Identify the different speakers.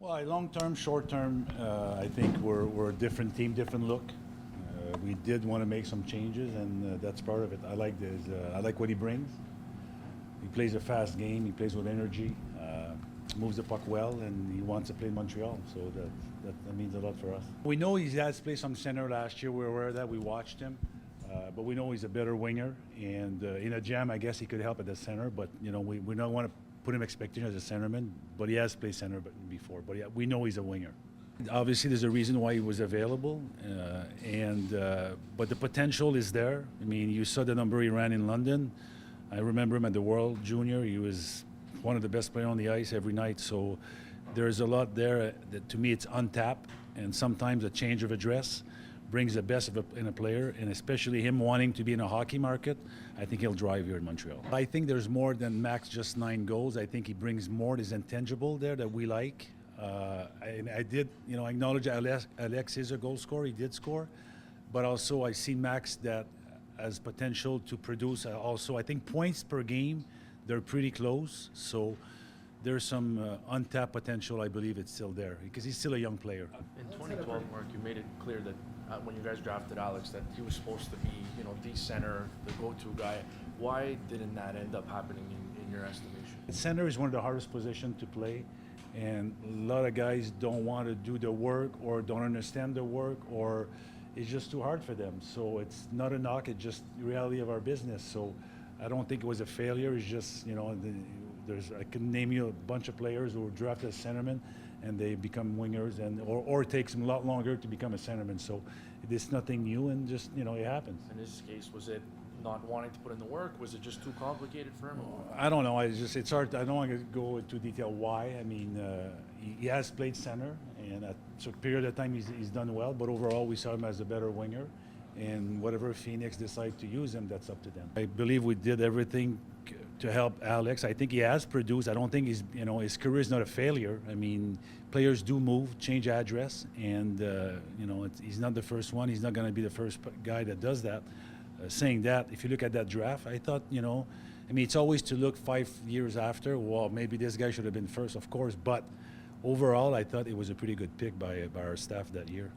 Speaker 1: Well, long term, short term, I think we're a different team, different look. We did want to make some changes, and that's part of it. I like what he brings. He plays a fast game. He plays with energy. Moves the puck well, and he wants to play in Montreal. So that means a lot for us. We know he has played some center last year. We're aware of that. We watched him. But we know he's a better winger, and in a jam, I guess he could help at the center. But we don't want to put him expecting as a centerman. But he has played center before. But yeah, we know he's a winger. Obviously, there's a reason why he was available, but the potential is there. I mean, you saw the number he ran in London. I remember him at the World Junior. He was one of the best players on the ice every night. So there's a lot there that, to me, it's untapped. And sometimes a change of address brings the best in a player, and especially him wanting to be in a hockey market, I think he'll drive here in Montreal. I think there's more than Max just 9 goals. I think he brings more. There's intangible there that we like. I did, acknowledge Alex is a goal scorer. He did score, but also I see Max that has potential to produce. Also, I think points per game, they're pretty close. So there's some untapped potential. I believe it's still there because he's still a young player.
Speaker 2: In 2012, Mark, you made it clear that when you guys drafted Alex, that he was supposed to be, the center, the go-to guy. Why didn't that end up happening in your estimation?
Speaker 1: Center is one of the hardest positions to play. And a lot of guys don't want to do the work or don't understand the work, or it's just too hard for them. So it's not a knock, it's just the reality of our business. So I don't think it was a failure. It's just, I can name you a bunch of players who were drafted as centermen and they become wingers, or it takes them a lot longer to become a centerman. So it's nothing new, and just, it happens.
Speaker 2: In this case, was it not wanting to put in the work? Was it just too complicated for him?
Speaker 1: I don't know. It's hard. I don't want to go into detail why. I mean, he has played center, and at a period of time he's done well. But overall, we saw him as a better winger. And whatever Phoenix decide to use him, that's up to them. I believe we did everything to help Alex. I think he has produced. I don't think his career is not a failure. I mean, players do move, change address, and he's not the first one. He's not going to be the first guy that does that. Saying that, if you look at that draft, I thought, it's always to look 5 years after, well, maybe this guy should have been first, of course, but overall, I thought it was a pretty good pick by our staff that year.